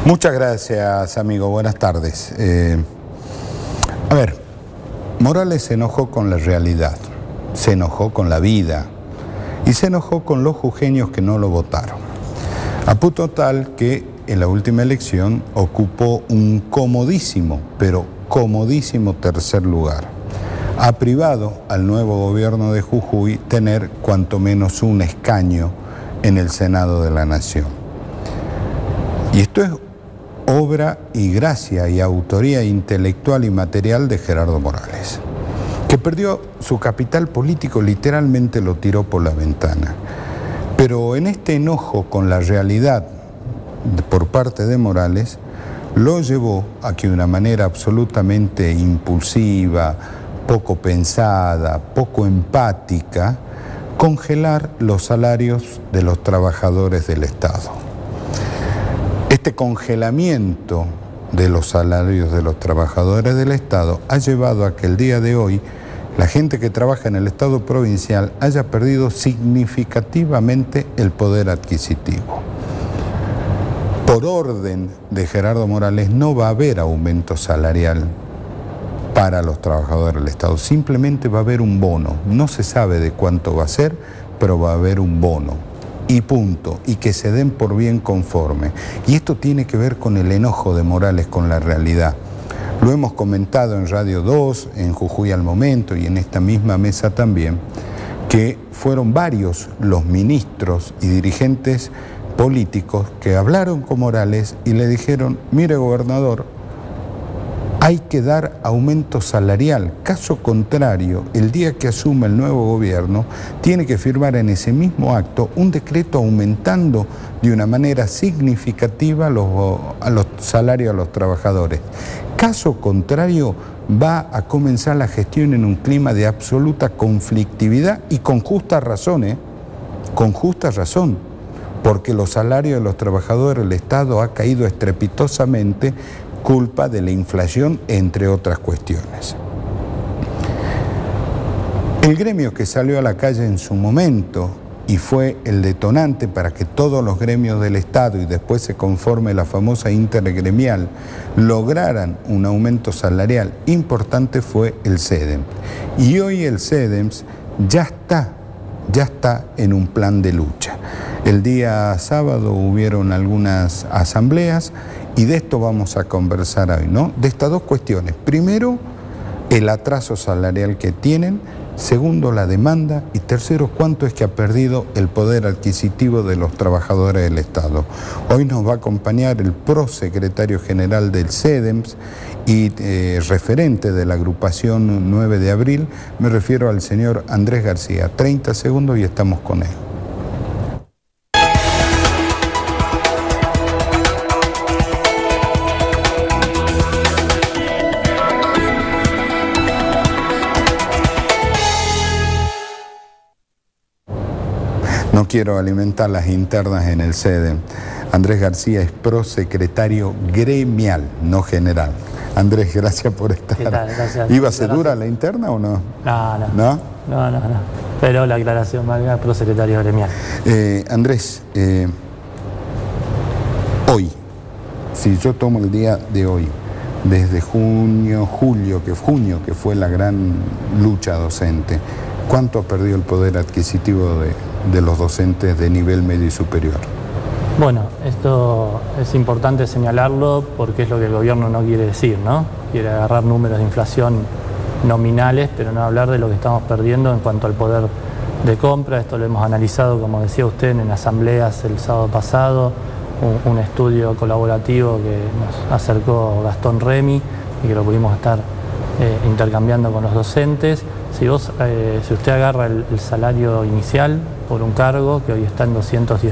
Muchas gracias, amigo. Buenas tardes. A ver, Morales se enojó con la realidad, se enojó con la vida y se enojó con los jujeños que no lo votaron. A punto tal que en la última elección ocupó un comodísimo, pero comodísimo tercer lugar. Ha privado al nuevo gobierno de Jujuy tener cuanto menos un escaño en el Senado de la Nación. Y esto es obra y gracia y autoría intelectual y material de Gerardo Morales, que perdió su capital político, literalmente lo tiró por la ventana. Pero en este enojo con la realidad por parte de Morales, lo llevó a que de una manera absolutamente impulsiva, poco pensada, poco empática, congelar los salarios de los trabajadores del Estado. Este congelamiento de los salarios de los trabajadores del Estado ha llevado a que el día de hoy la gente que trabaja en el Estado provincial haya perdido significativamente el poder adquisitivo. Por orden de Gerardo Morales no va a haber aumento salarial para los trabajadores del Estado, simplemente va a haber un bono, no se sabe de cuánto va a ser, pero va a haber un bono. Y punto, y que se den por bien conforme. Y esto tiene que ver con el enojo de Morales con la realidad. Lo hemos comentado en Radio 2, en Jujuy al Momento y en esta misma mesa también, que fueron varios los ministros y dirigentes políticos que hablaron con Morales y le dijeron: mire, gobernador, hay que dar aumento salarial. Caso contrario, el día que asume el nuevo gobierno, tiene que firmar en ese mismo acto un decreto aumentando de una manera significativa los salarios a los trabajadores. Caso contrario, va a comenzar la gestión en un clima de absoluta conflictividad y con justa razón, con justa razón, porque los salarios de los trabajadores del Estado ha caído estrepitosamente, culpa de la inflación, entre otras cuestiones. El gremio que salió a la calle en su momento y fue el detonante para que todos los gremios del Estado y después se conforme la famosa intergremial lograran un aumento salarial importante fue el CEDEM. Y hoy el CEDEM ya está en un plan de lucha. El día sábado hubieron algunas asambleas y de esto vamos a conversar hoy, ¿no? De estas dos cuestiones. Primero, el atraso salarial que tienen. Segundo, la demanda. Y tercero, cuánto es que ha perdido el poder adquisitivo de los trabajadores del Estado. Hoy nos va a acompañar el prosecretario general del CEDEM y referente de la agrupación 9 de abril. Me refiero al señor Andrés García. 30 segundos y estamos con él. No quiero alimentar las internas en el CEDEM. Andrés García es prosecretario gremial, no general. Andrés, gracias por estar. ¿Qué tal? Gracias. ¿Iba a ser dura la interna o no? No. Pero la aclaración valga, prosecretario gremial. Andrés, hoy, si yo tomo el día de hoy, desde junio, que fue la gran lucha docente, ¿cuánto ha perdido el poder adquisitivo de los docentes de nivel medio y superior? Bueno, esto es importante señalarlo porque es lo que el gobierno no quiere decir, ¿no? Quiere agarrar números de inflación nominales, pero no hablar de lo que estamos perdiendo en cuanto al poder de compra. Esto lo hemos analizado, como decía usted, en asambleas el sábado pasado, un estudio colaborativo que nos acercó Gastón Remy y que lo pudimos estar intercambiando con los docentes. Si usted agarra el salario inicial por un cargo, que hoy está en 210.000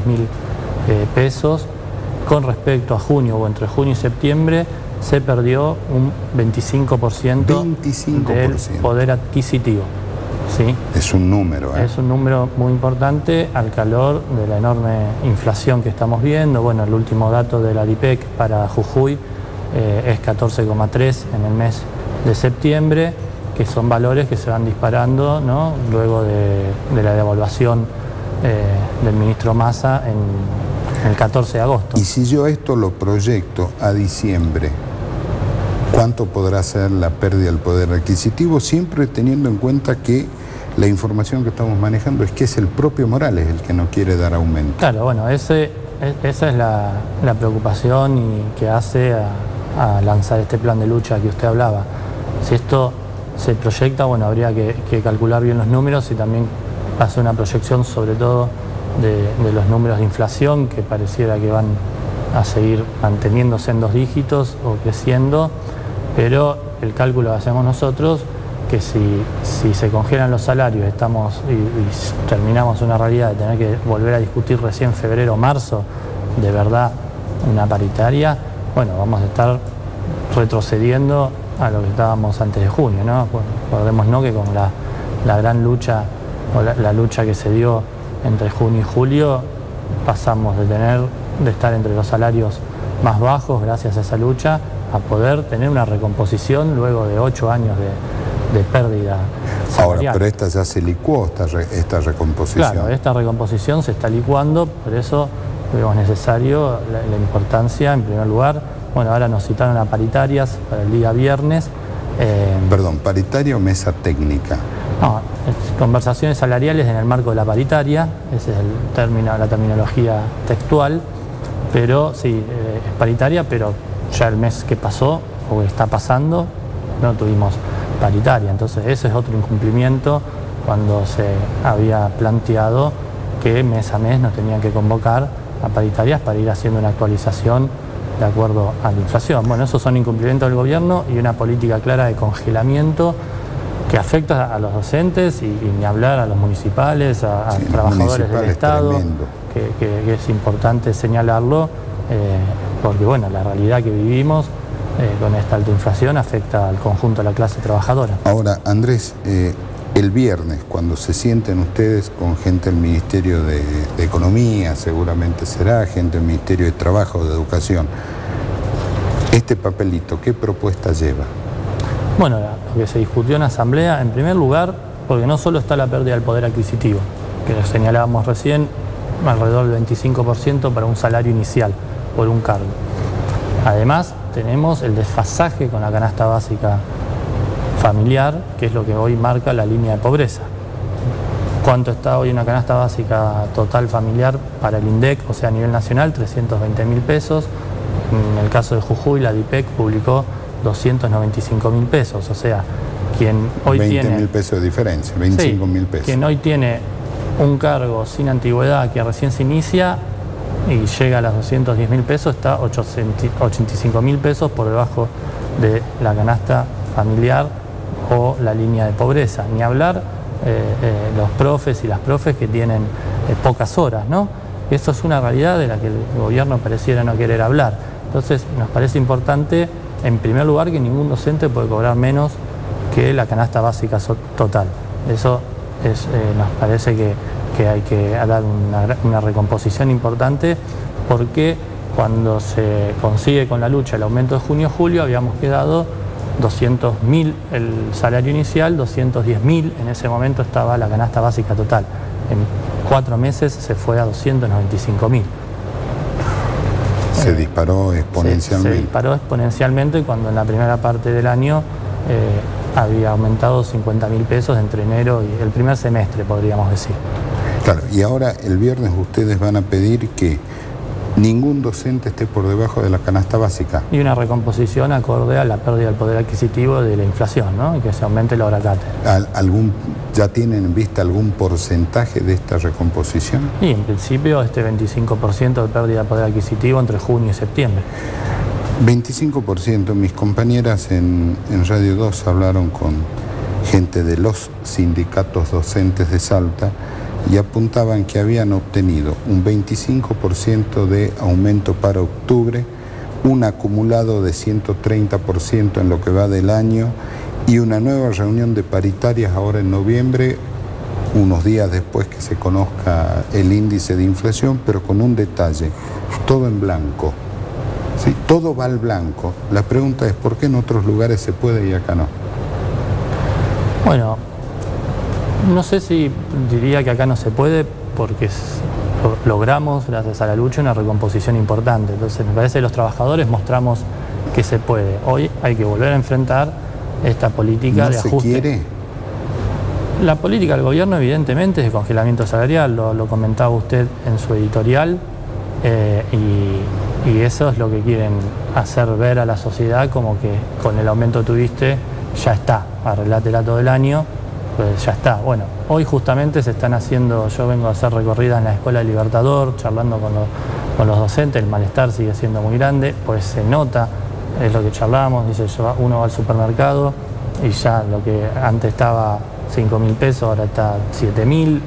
pesos, con respecto a junio o entre junio y septiembre, se perdió un 25%, del poder adquisitivo. ¿Sí? Es un número, Es un número muy importante al calor de la enorme inflación que estamos viendo. Bueno, el último dato de la DIPEC para Jujuy es 14,3 en el mes de septiembre, que son valores que se van disparando, ¿no? Luego de la devaluación del ministro Massa el 14 de agosto. Y si yo esto lo proyecto a diciembre, ¿cuánto podrá ser la pérdida del poder adquisitivo? Siempre teniendo en cuenta que la información que estamos manejando es que es el propio Morales el que no quiere dar aumento. Claro, bueno, esa es la preocupación que hace a lanzar este plan de lucha que usted hablaba. Si esto se proyecta, bueno, habría que calcular bien los números y también hacer una proyección sobre todo de los números de inflación, que pareciera que van a seguir manteniéndose en 2 dígitos o creciendo, pero el cálculo que hacemos nosotros, que si se congelan los salarios y terminamos una realidad de tener que volver a discutir recién febrero o marzo, de verdad, una paritaria, bueno, vamos a estar retrocediendo a lo que estábamos antes de junio, ¿no? Bueno, acordémonos que con la gran lucha, o la lucha que se dio entre junio y julio, pasamos de estar entre los salarios más bajos, gracias a esa lucha, a poder tener una recomposición luego de 8 años de pérdida salarial. Ahora, pero esta ya se licuó, esta recomposición. Claro, esta recomposición se está licuando, por eso vemos necesario la importancia, en primer lugar. Bueno, ahora nos citaron a paritarias para el día viernes. Perdón, ¿paritaria o mesa técnica? No, conversaciones salariales en el marco de la paritaria, ese es la terminología textual, pero sí, es paritaria, pero ya el mes que pasó o que está pasando no tuvimos paritaria, entonces ese es otro incumplimiento cuando se había planteado que mes a mes nos tenían que convocar a paritarias para ir haciendo una actualización de acuerdo a la inflación. Bueno, esos son incumplimientos del gobierno y una política clara de congelamiento que afecta a los docentes y ni hablar a los municipales, a trabajadores del Estado, que es importante señalarlo, porque bueno, la realidad que vivimos con esta alta inflación afecta al conjunto de la clase trabajadora. Ahora, Andrés, el viernes, cuando se sienten ustedes con gente del Ministerio de Economía, seguramente será gente del Ministerio de Trabajo, de Educación, este papelito, ¿qué propuesta lleva? Bueno, lo que se discutió en asamblea, en primer lugar, porque no solo está la pérdida del poder adquisitivo, que lo señalábamos recién, alrededor del 25% para un salario inicial por un cargo. Además, tenemos el desfasaje con la canasta básica familiar, que es lo que hoy marca la línea de pobreza. ¿Cuánto está hoy una canasta básica total familiar para el INDEC, o sea, a nivel nacional? 320.000 pesos. En el caso de Jujuy, la DIPEC publicó 295.000 pesos, o sea, quien hoy tiene... 20.000 pesos de diferencia, 25.000 pesos. Quien hoy tiene un cargo sin antigüedad que recién se inicia y llega a los 210.000 pesos, está 85.000 pesos por debajo de la canasta familiar o la línea de pobreza. Ni hablar los profes y las profes que tienen pocas horas, ¿no? Esto es una realidad de la que el gobierno pareciera no querer hablar. Entonces, nos parece importante, en primer lugar, que ningún docente puede cobrar menos que la canasta básica total. Eso nos parece que hay que dar una recomposición importante, porque cuando se consigue con la lucha el aumento de junio-julio, habíamos quedado 200.000 el salario inicial, 210.000 en ese momento estaba la canasta básica total. En 4 meses se fue a 295.000. Se disparó exponencialmente. Se disparó exponencialmente cuando en la primera parte del año había aumentado 50.000 pesos entre enero y el primer semestre, podríamos decir. Claro, y ahora el viernes ustedes van a pedir que ningún docente esté por debajo de la canasta básica. Y una recomposición acorde a la pérdida del poder adquisitivo de la inflación, ¿no? Y que se aumente la hora cátedra. ¿Ya tienen en vista algún porcentaje de esta recomposición? Y en principio este 25% de pérdida de poder adquisitivo entre junio y septiembre. 25%. Mis compañeras en Radio 2 hablaron con gente de los sindicatos docentes de Salta y apuntaban que habían obtenido un 25% de aumento para octubre, un acumulado de 130% en lo que va del año y una nueva reunión de paritarias ahora en noviembre, unos días después que se conozca el índice de inflación, pero con un detalle, todo en blanco. ¿Sí? Todo va al blanco. La pregunta es, ¿por qué en otros lugares se puede y acá no? Bueno, no sé si diría que acá no se puede, porque logramos, gracias a la lucha, una recomposición importante. Entonces me parece que los trabajadores mostramos que se puede. Hoy hay que volver a enfrentar esta política de ajuste. ¿No se quiere? La política del gobierno evidentemente es de congelamiento salarial, lo comentaba usted en su editorial, y eso es lo que quieren hacer ver a la sociedad, como que con el aumento que tuviste ya está, arreglátela todo el año, pues ya está. Bueno, hoy justamente se están haciendo, yo vengo a hacer recorridas en la Escuela del Libertador, charlando con los docentes, el malestar sigue siendo muy grande, pues se nota, es lo que charlábamos, dice, uno va al supermercado y ya lo que antes estaba 5.000 pesos, ahora está 7.000,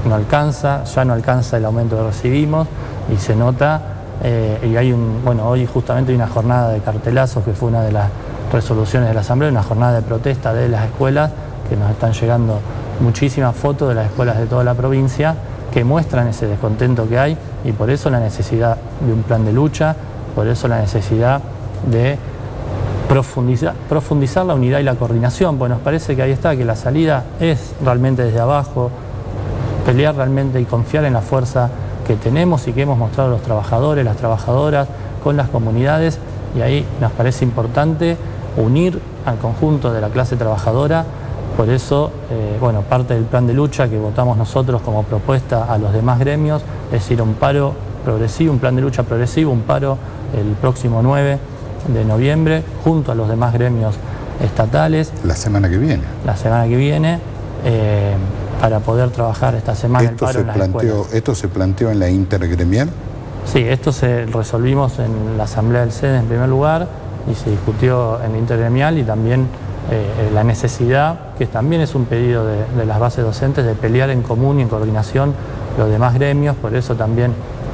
no alcanza, ya no alcanza el aumento que recibimos y se nota, y hay hoy justamente hay una jornada de cartelazos que fue una de las resoluciones de la Asamblea, una jornada de protesta de las escuelas, que nos están llegando muchísimas fotos de las escuelas de toda la provincia que muestran ese descontento que hay, y por eso la necesidad de un plan de lucha, por eso la necesidad de profundizar la unidad y la coordinación, porque nos parece que ahí está, que la salida es realmente desde abajo, pelear realmente y confiar en la fuerza que tenemos y que hemos mostrado los trabajadores, las trabajadoras, con las comunidades, y ahí nos parece importante unir al conjunto de la clase trabajadora. Por eso, parte del plan de lucha que votamos nosotros como propuesta a los demás gremios es ir a un paro progresivo, un plan de lucha progresivo, un paro el próximo 9 de noviembre, junto a los demás gremios estatales. La semana que viene. La semana que viene, para poder trabajar esta semana el paro en las escuelas. ¿Esto se planteó en la intergremial? Sí, esto se resolvimos en la Asamblea del CEDE en primer lugar y se discutió en la intergremial, y también la necesidad, que también es un pedido de las bases docentes, de pelear en común y en coordinación los demás gremios. Por eso también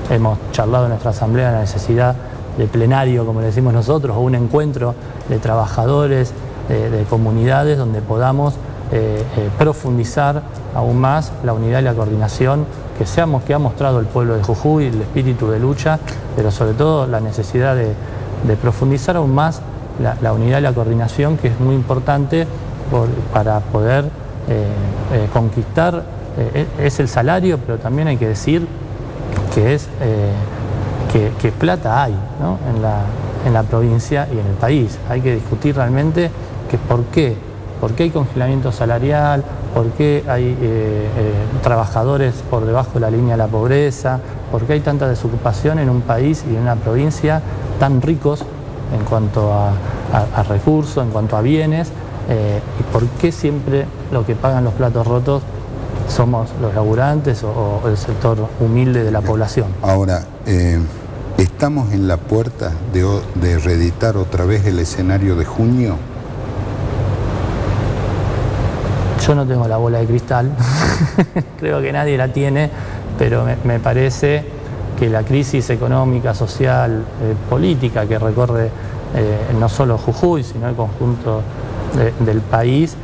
hemos charlado en nuestra Asamblea la necesidad de plenario, como le decimos nosotros, o un encuentro de trabajadores, de comunidades, donde podamos profundizar aún más la unidad y la coordinación que ha mostrado el pueblo de Jujuy, el espíritu de lucha, pero sobre todo la necesidad de profundizar aún más la unidad y la coordinación, que es muy importante para poder conquistar, es el salario, pero también hay que decir que plata hay, ¿no?, en la provincia y en el país. Hay que discutir realmente por qué hay congelamiento salarial, por qué hay trabajadores por debajo de la línea de la pobreza, por qué hay tanta desocupación en un país y en una provincia tan ricos en cuanto a recursos, en cuanto a bienes, y por qué siempre lo que pagan los platos rotos somos los laburantes o el sector humilde de la población. Ahora, ¿estamos en la puerta de reeditar otra vez el escenario de junio? Yo no tengo la bola de cristal, creo que nadie la tiene, pero me parece que la crisis económica, social, política que recorre no solo Jujuy, sino el conjunto del país,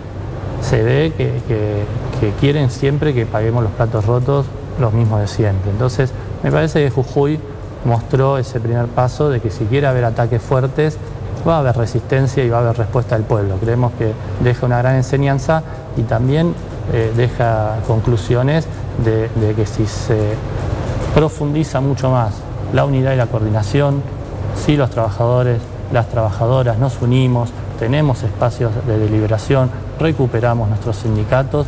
se ve que quieren siempre que paguemos los platos rotos los mismos de siempre. Entonces, me parece que Jujuy mostró ese primer paso de que si quiere haber ataques fuertes, va a haber resistencia y va a haber respuesta del pueblo. Creemos que deja una gran enseñanza y también deja conclusiones de que si se profundiza mucho más la unidad y la coordinación, si los trabajadores, las trabajadoras nos unimos, tenemos espacios de deliberación, recuperamos nuestros sindicatos,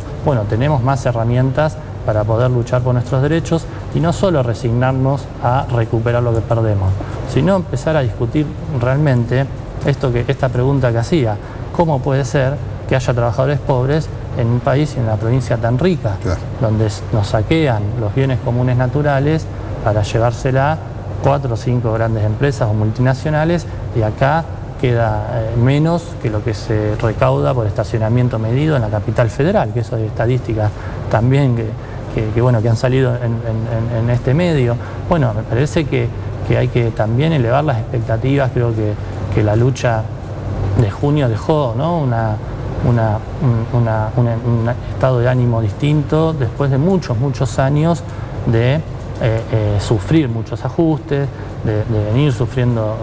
tenemos más herramientas para poder luchar por nuestros derechos y no solo resignarnos a recuperar lo que perdemos, sino empezar a discutir realmente esta pregunta que hacía: ¿cómo puede ser que haya trabajadores pobres en un país y en una provincia tan rica, claro, donde nos saquean los bienes comunes naturales para llevársela 4 o 5 grandes empresas o multinacionales, y acá queda menos que lo que se recauda por estacionamiento medido en la capital federal, que eso hay estadísticas también que han salido en este medio? Me parece que hay que también elevar las expectativas. Creo que la lucha de junio dejó, ¿no?, un estado de ánimo distinto después de muchos años de sufrir muchos ajustes, de venir sufriendo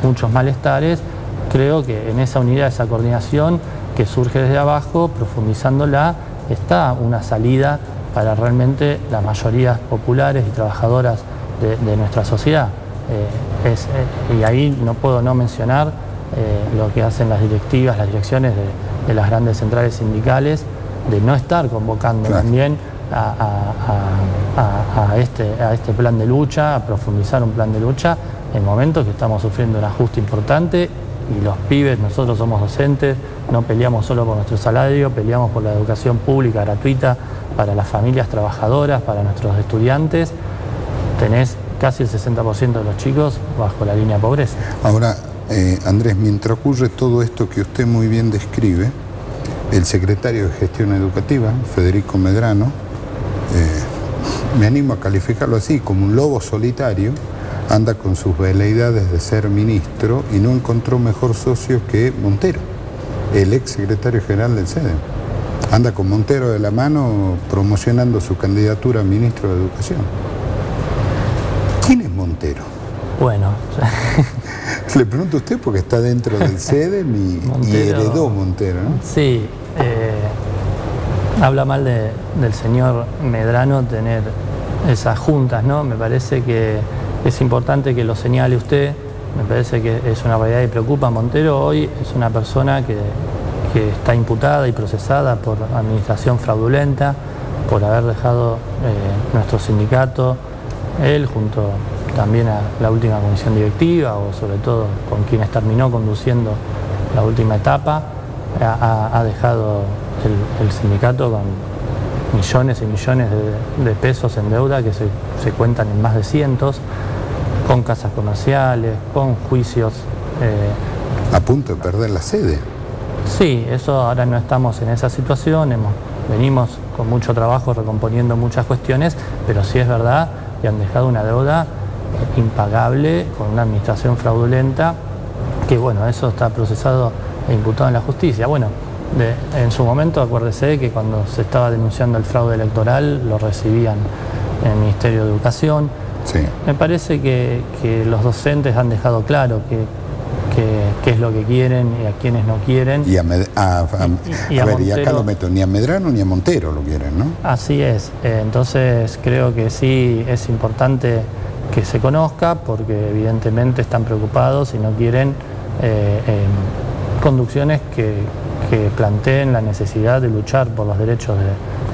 muchos malestares. Creo que en esa unidad, esa coordinación que surge desde abajo, profundizándola, está una salida para realmente las mayorías populares y trabajadoras de nuestra sociedad. Y ahí no puedo no mencionar lo que hacen las directivas, las direcciones de las grandes centrales sindicales, de no estar convocando también a este plan de lucha, a profundizar un plan de lucha en momentos que estamos sufriendo un ajuste importante y los pibes, nosotros somos docentes, no peleamos solo por nuestro salario, peleamos por la educación pública gratuita para las familias trabajadoras, para nuestros estudiantes. Tenés casi el 60% de los chicos bajo la línea de pobreza. Ahora, Andrés, mientras ocurre todo esto que usted muy bien describe, el secretario de Gestión Educativa, Federico Medrano, me animo a calificarlo así, como un lobo solitario, anda con sus veleidades de ser ministro y no encontró mejor socio que Montero, el ex secretario general del CEDEM. Anda con Montero de la mano promocionando su candidatura a ministro de Educación. ¿Quién es Montero? Bueno... Le pregunto a usted porque está dentro del CEDEM y heredó Montero, ¿no? Sí, habla mal del señor Medrano tener esas juntas, ¿no? Me parece que es importante que lo señale usted, me parece que es una realidad y preocupa. Montero hoy es una persona que está imputada y procesada por administración fraudulenta, por haber dejado nuestro sindicato, él junto también a la última comisión directiva o sobre todo con quienes terminó conduciendo la última etapa, ha dejado el sindicato con millones y millones de pesos en deuda que se cuentan en más de cientos, con casas comerciales, con juicios. A punto de perder la sede. Sí, eso ahora no estamos en esa situación, venimos con mucho trabajo recomponiendo muchas cuestiones, pero sí es verdad que han dejado una deuda impagable con una administración fraudulenta, que bueno, eso está procesado e imputado en la justicia. Bueno, en su momento acuérdese que cuando se estaba denunciando el fraude electoral lo recibían en el Ministerio de Educación. Sí. Me parece que los docentes han dejado claro qué es lo que quieren y a quienes no quieren. Y acá lo meto, ni a Medrano ni a Montero lo quieren, ¿no? Así es. Entonces creo que sí es importante que se conozca porque evidentemente están preocupados y no quieren conducciones que planteen la necesidad de luchar por los derechos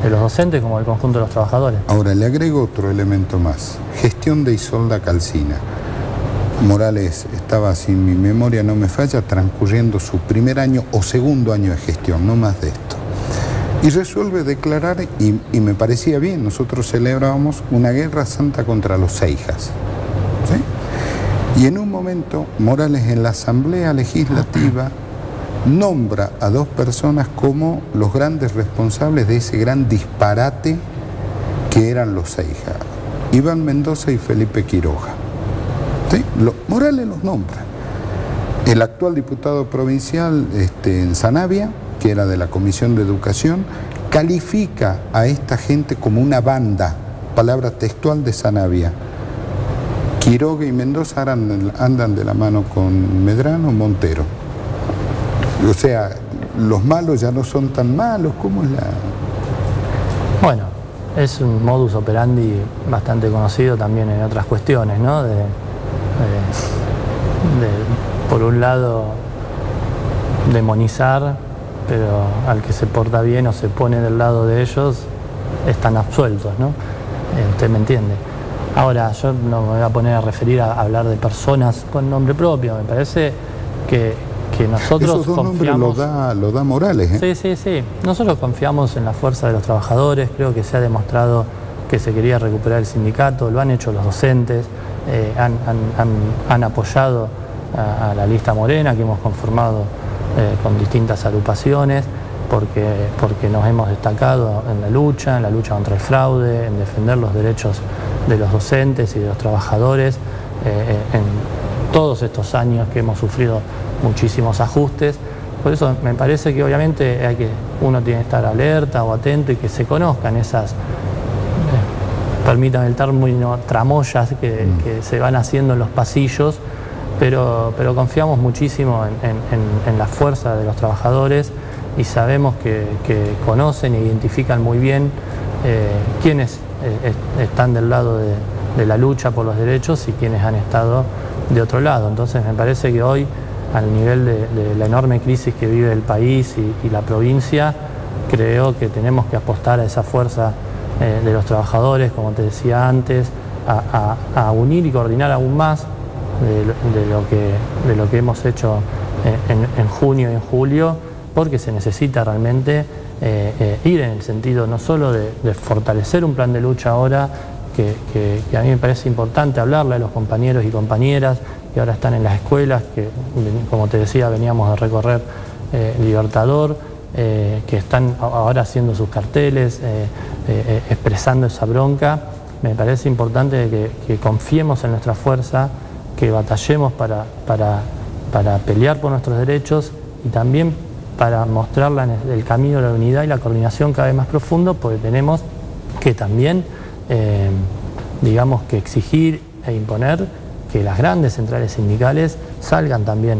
de los docentes como del conjunto de los trabajadores. Ahora le agrego otro elemento más, gestión de Isolda Calcina. Morales estaba, si mi memoria no me falla, transcurriendo su primer año o segundo año de gestión, no más de esto. Y resuelve declarar, y me parecía bien, nosotros celebrábamos una guerra santa contra los Seijas. ¿Sí? Y en un momento, Morales en la Asamblea Legislativa nombra a dos personas como los grandes responsables de ese gran disparate que eran los Seijas, Iván Mendoza y Felipe Quiroga. ¿Sí? Morales los nombra. El actual diputado provincial en Sanabria, que era de la Comisión de Educación, califica a esta gente como una banda, palabra textual de Sanabria. Quiroga y Mendoza andan de la mano con Medrano, Montero. O sea, los malos ya no son tan malos, ¿cómo es la...? Bueno, es un modus operandi bastante conocido también en otras cuestiones, ¿no? Por un lado, demonizar, pero al que se porta bien o se pone del lado de ellos, están absueltos, ¿no? Usted me entiende. Ahora, yo no me voy a poner a referir a hablar de personas con nombre propio, me parece que nosotros esos dos confiamos... nombres lo da Morales, ¿eh? Sí. Nosotros confiamos en la fuerza de los trabajadores, creo que se ha demostrado que se quería recuperar el sindicato, lo han hecho los docentes, han apoyado a la lista Morena que hemos conformado con distintas agrupaciones, porque nos hemos destacado en la lucha contra el fraude, en defender los derechos de los docentes y de los trabajadores, en todos estos años que hemos sufrido muchísimos ajustes. Por eso me parece que obviamente uno tiene que estar alerta o atento y que se conozcan esas, permítanme el término, tramoyas que se van haciendo en los pasillos, pero confiamos muchísimo en la fuerza de los trabajadores y sabemos que conocen e identifican muy bien quiénes están del lado de la lucha por los derechos y quiénes han estado de otro lado. Entonces me parece que hoy, al nivel de la enorme crisis que vive el país y la provincia, creo que tenemos que apostar a esa fuerza de los trabajadores, como te decía antes, a unir y coordinar aún más de lo que hemos hecho en junio y en julio, porque se necesita realmente ir en el sentido no solo de fortalecer un plan de lucha ahora, que a mí me parece importante hablarle a los compañeros y compañeras que ahora están en las escuelas, que como te decía veníamos a recorrer Libertador, que están ahora haciendo sus carteles, expresando esa bronca. Me parece importante que confiemos en nuestra fuerza, que batallemos para pelear por nuestros derechos y también para mostrar el camino de la unidad y la coordinación cada vez más profundo, porque tenemos que también, digamos, que exigir e imponer que las grandes centrales sindicales salgan también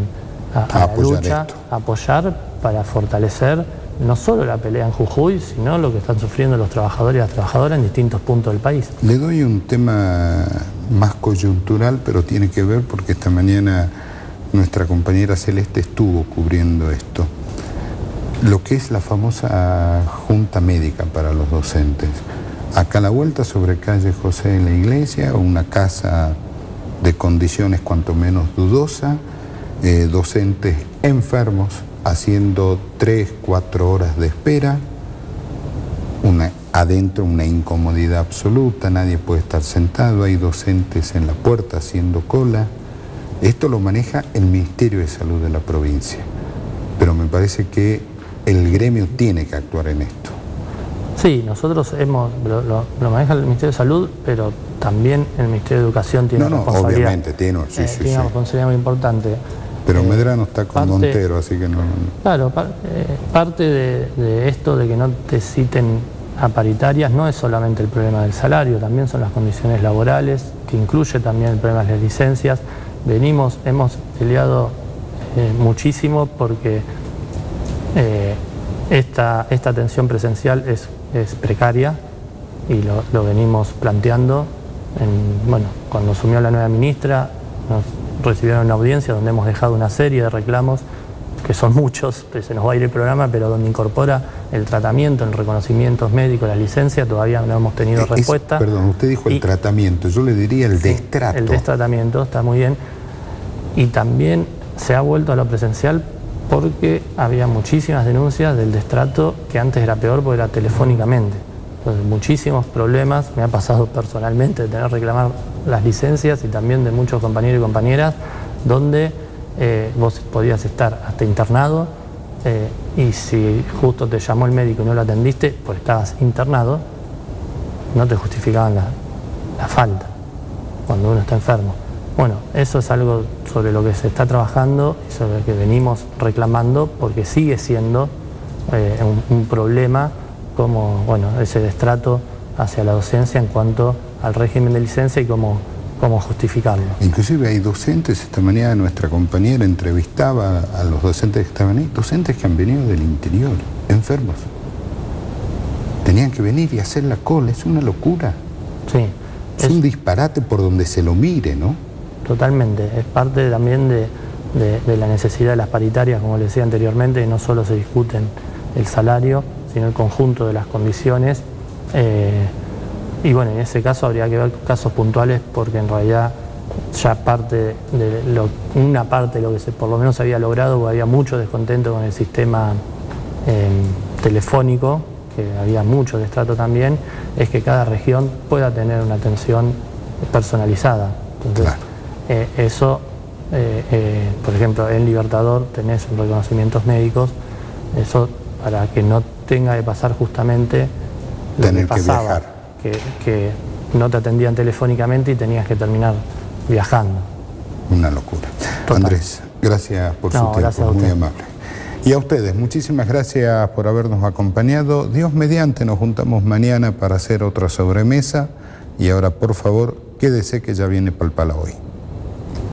a la lucha, a apoyar para fortalecer no solo la pelea en Jujuy, sino lo que están sufriendo los trabajadores y las trabajadoras en distintos puntos del país. Le doy un tema más coyuntural, pero tiene que ver porque esta mañana nuestra compañera Celeste estuvo cubriendo esto. Lo que es la famosa junta médica para los docentes. Acá a la vuelta, sobre calle José de la Iglesia, una casa de condiciones cuanto menos dudosa, docentes enfermos haciendo 3, 4 horas de espera, adentro una incomodidad absoluta, nadie puede estar sentado, hay docentes en la puerta haciendo cola. Esto lo maneja el Ministerio de Salud de la provincia, pero me parece que el gremio tiene que actuar en esto. Sí, nosotros lo maneja el Ministerio de Salud, pero también el Ministerio de Educación tiene una responsabilidad. Obviamente, tiene una responsabilidad muy importante. Pero Medrano está con Montero, así que no... Claro, parte de esto de que no te citen a paritarias no es solamente el problema del salario, también son las condiciones laborales, que incluye también el problema de las licencias. Hemos peleado muchísimo porque esta atención presencial es precaria y lo venimos planteando. Cuando asumió la nueva ministra nos recibieron una audiencia donde hemos dejado una serie de reclamos, que son muchos, se nos va a ir el programa, pero donde incorpora el tratamiento, el reconocimiento médico, la licencia, todavía no hemos tenido respuesta. Perdón, usted dijo el tratamiento, yo le diría el destrato. El destratamiento, está muy bien. Y también se ha vuelto a lo presencial porque había muchísimas denuncias del destrato, que antes era peor porque era telefónicamente. Entonces, muchísimos problemas, me ha pasado personalmente de tener que reclamar las licencias y también de muchos compañeros y compañeras, donde vos podías estar hasta internado y si justo te llamó el médico y no lo atendiste, pues estabas internado, no te justificaban la falta cuando uno está enfermo. Bueno, eso es algo sobre lo que se está trabajando y sobre lo que venimos reclamando, porque sigue siendo un problema como ese destrato hacia la docencia en cuanto al régimen de licencia y cómo justificarlo. Inclusive hay docentes, esta mañana nuestra compañera entrevistaba a los docentes que estaban ahí, docentes que han venido del interior, enfermos. Tenían que venir y hacer la cola, es una locura. Sí. Es un disparate por donde se lo mire, ¿no? Totalmente, es parte también de la necesidad de las paritarias, como les decía anteriormente, que no solo se discuten el salario, sino el conjunto de las condiciones. Y en ese caso habría que ver casos puntuales, porque en realidad ya una parte de lo que por lo menos se había logrado, porque había mucho descontento con el sistema telefónico, que había mucho destrato también, es que cada región pueda tener una atención personalizada. Entonces, claro. Eso, por ejemplo, en Libertador tenés reconocimientos médicos, eso para que no tenga que pasar justamente lo que pasaba, que no te atendían telefónicamente y tenías que terminar viajando. Una locura. Total. Andrés, gracias por su tiempo, muy amable. Y a ustedes, muchísimas gracias por habernos acompañado. Dios mediante, nos juntamos mañana para hacer otra sobremesa. Y ahora, por favor, quédese que ya viene Palpala Hoy.